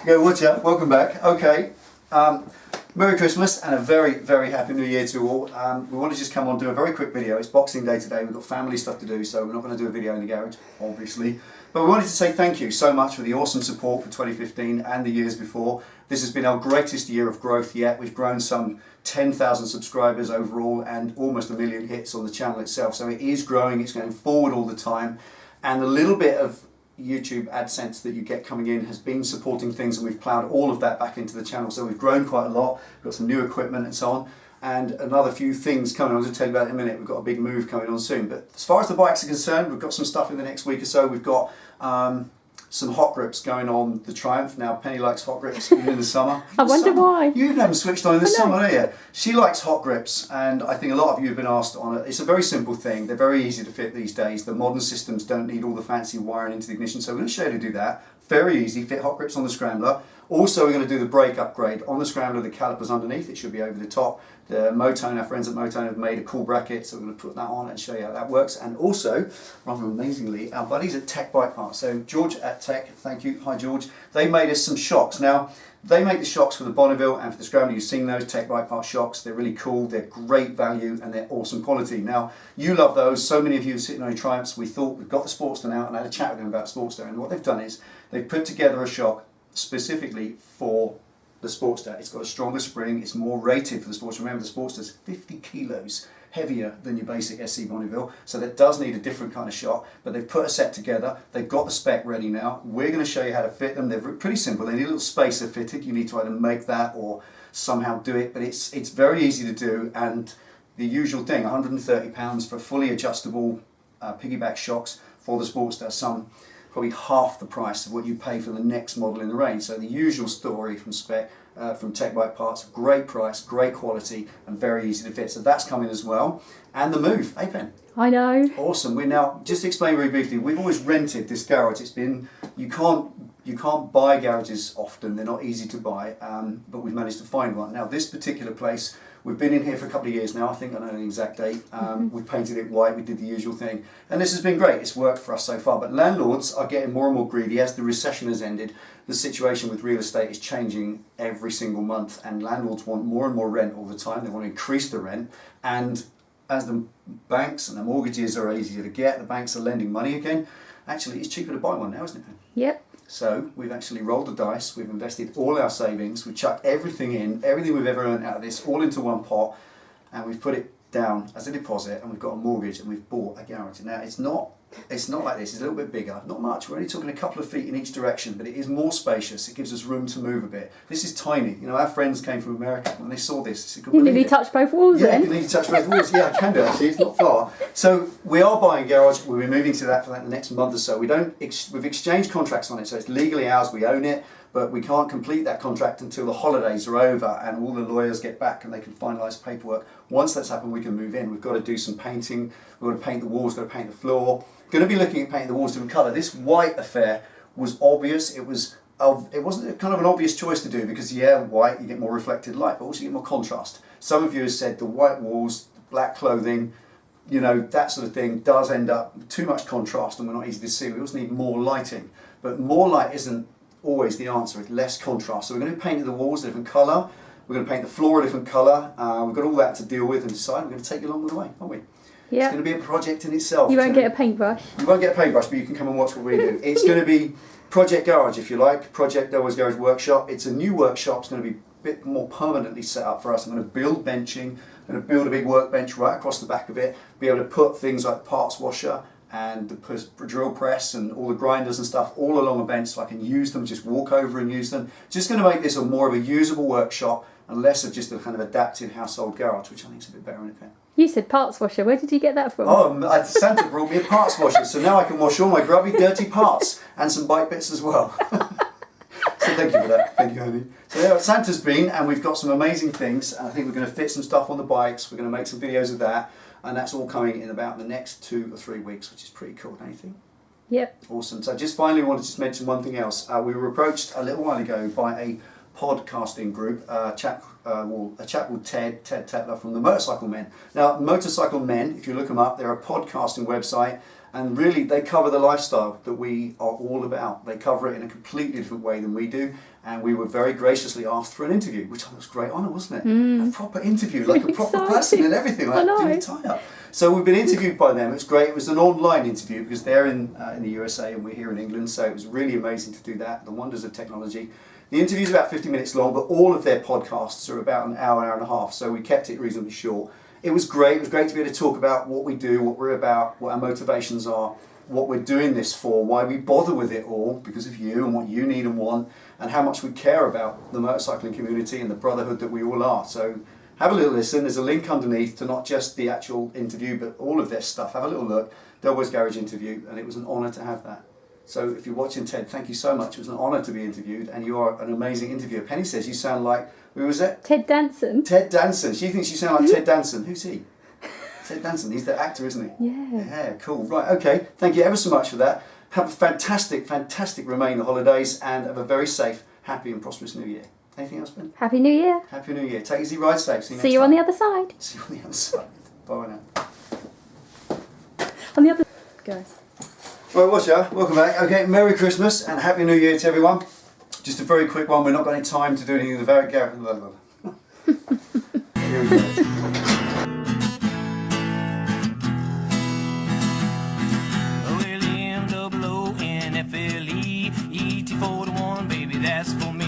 Go, watcha, welcome back. Okay, Merry Christmas and a very, very Happy New Year to all. We want to just come on and do a very quick video. It's Boxing Day today, we've got family stuff to do, so we're not going to do a video in the garage, obviously. But we wanted to say thank you so much for the awesome support for 2015 and the years before. This has been our greatest year of growth yet. We've grown some 10,000 subscribers overall and almost 1 million hits on the channel itself. So it is growing, it's going forward all the time. And the little bit of YouTube AdSense that you get coming in has been supporting things, and we've ploughed all of that back into the channel. So we've grown quite a lot, we've got some new equipment and so on, and another few things coming. I'll just tell you about it in a minute. We've got a big move coming on soon. But as far as the bikes are concerned, we've got some stuff in the next week or so. We've got some hot grips going on the Triumph. Now Penny likes hot grips even in the summer. I wonder why. You even haven't switched on in the summer, do you? She likes hot grips, and I think a lot of you have been asked on it. It's a very simple thing. They're very easy to fit these days. The modern systems don't need all the fancy wiring into the ignition, so we're going to show you how to do that. Very easy, fit hot grips on the Scrambler. Also, we're going to do the brake upgrade. On the Scrambler, the calipers underneath, it should be over the top. The Motone, our friends at Motone have made a cool bracket, so we're going to put that on and show you how that works. And also, rather amazingly, our buddies at Tech Bike Parts. So George at Tech, thank you, hi George. They made us some shocks. Now, they make the shocks for the Bonneville and for the Scrambler. You've seen those Tech Bike Parts shocks. They're really cool, they're great value, and they're awesome quality. Now, you love those. So many of you are sitting on your Triumphs. We thought we've got the Sportster now, and I had a chat with them about Sportster. And what they've done is they've put together a shock specifically for the Sportster. It's got a stronger spring, it's more rated for the Sportster. Remember, the Sportster's 50 kilos heavier than your basic SC Bonneville, so that does need a different kind of shock, but they've put a set together, they've got the spec ready now. We're going to show you how to fit them. They're pretty simple. They need a little spacer fitted. You need to either make that or somehow do it, but it's very easy to do, and the usual thing, £130 for fully adjustable piggyback shocks for the Sportster, some probably half the price of what you pay for the next model in the range. So the usual story from spec, from Tech Bike Parts, great price, great quality, and very easy to fit. So that's coming as well. And the move, hey Pen. I know. Awesome. We're now, just to explain very briefly, we've always rented this garage. It's been, you can't buy garages often, they're not easy to buy, but we've managed to find one. Now this particular place, we've been in here for a couple of years now. I think I know the exact date. We painted it white, we did the usual thing. And this has been great, it's worked for us so far. But landlords are getting more and more greedy as the recession has ended. The situation with real estate is changing every single month, and landlords want more and more rent all the time. They want to increase the rent, and as the banks and the mortgages are easier to get, the banks are lending money again. Actually, it's cheaper to buy one now, isn't it? Yep. So we've actually rolled the dice, we've invested all our savings, we've chucked everything in, everything we've ever earned out of this, all into one pot, and we've put it down as a deposit, and we've got a mortgage, and we've bought a garage. Now it's not like this, it's a little bit bigger, not much, we're only talking a couple of feet in each direction, but it is more spacious, it gives us room to move a bit. This is tiny. You know, our friends came from America, when they saw this, they said, you nearly touched both walls then. Yeah, you need to touch both walls. Yeah, I can do actually, it's not far. So we are buying a garage, we'll be moving to that for the next month or so. We've exchanged contracts on it, so it's legally ours, we own it, but we can't complete that contract until the holidays are over and all the lawyers get back and they can finalise paperwork. Once that's happened, we can move in. We've got to do some painting, we've got to paint the walls, we've got to paint the floor. Going to be looking at painting the walls different colour. This white affair was obvious. It wasn't kind of an obvious choice to do because, yeah, white, you get more reflected light, but also you get more contrast. Some of you have said the white walls, the black clothing, you know, that sort of thing does end up too much contrast and we're not easy to see. We also need more lighting, but more light isn't always the answer. It's less contrast. So we're going to paint the walls a different colour. We're going to paint the floor a different colour. We've got all that to deal with and decide. We're going to take you along the way, aren't we? Yep. It's going to be a project in itself. You won't get a paintbrush. You won't get a paintbrush, but you can come and watch what we do. It's going to be Project Garage, if you like, Project Delboy's Garage Workshop. It's a new workshop. It's going to be a bit more permanently set up for us. I'm going to build benching. I'm going to build a big workbench right across the back of it, be able to put things like the parts washer and the drill press and all the grinders and stuff all along a bench so I can use them, just walk over and use them. Just going to make this a more of a usable workshop and less of just a kind of adapted household garage, which I think is a bit better in it. You said parts washer. Where did you get that from? Oh, Santa brought me a parts washer, so now I can wash all my grubby, dirty parts and some bike bits as well. So thank you for that. Thank you, honey. So there, Santa's been, and we've got some amazing things. I think we're going to fit some stuff on the bikes. We're going to make some videos of that, and that's all coming in about the next 2 or 3 weeks, which is pretty cool, don't you think? Yep. Awesome. So just finally, wanted to just mention one thing else. We were approached a little while ago by a podcasting group, a chap called Ted Tetler from the Motorcycle Men. Now, Motorcycle Men, if you look them up, they're a podcasting website. And really, they cover the lifestyle that we are all about. They cover it in a completely different way than we do. And we were very graciously asked for an interview, which was a great honour, wasn't it? A proper interview, like a proper person and everything. Like, didn't tie up. So we've been interviewed by them. It's great. It was an online interview because they're in the USA and we're here in England. So it was really amazing to do that. The wonders of technology. The interview's about 50 minutes long, but all of their podcasts are about an hour and a half. So we kept it reasonably short. It was great. It was great to be able to talk about what we do, what we're about, what our motivations are, what we're doing this for, why we bother with it all, because of you and what you need and want, and how much we care about the motorcycling community and the brotherhood that we all are. So have a little listen. There's a link underneath to not just the actual interview, but all of their stuff. Have a little look. Delboy's Garage interview, and it was an honour to have that. So if you're watching, Ted, thank you so much. It was an honour to be interviewed, and you are an amazing interviewer. Penny says you sound like, who was it? Ted Danson. Ted Danson. She thinks you sound like Ted Danson. Who's he? Ted Danson. He's the actor, isn't he? Yeah. Yeah, cool. Right, okay. Thank you ever so much for that. Have a fantastic, fantastic remaining holidays, and have a very safe, happy and prosperous New Year. Anything else, Ben? Happy New Year. Happy New Year. Take easy, ride safe. See you on the other side. See you on the other side. Bye now. On the other. Go. Right, watcher, welcome back. Okay, Merry Christmas and Happy New Year to everyone. Just a very quick one. We're not got any time to do anything in the very Here we go. William double O N F L E ET 41, baby, that's for me.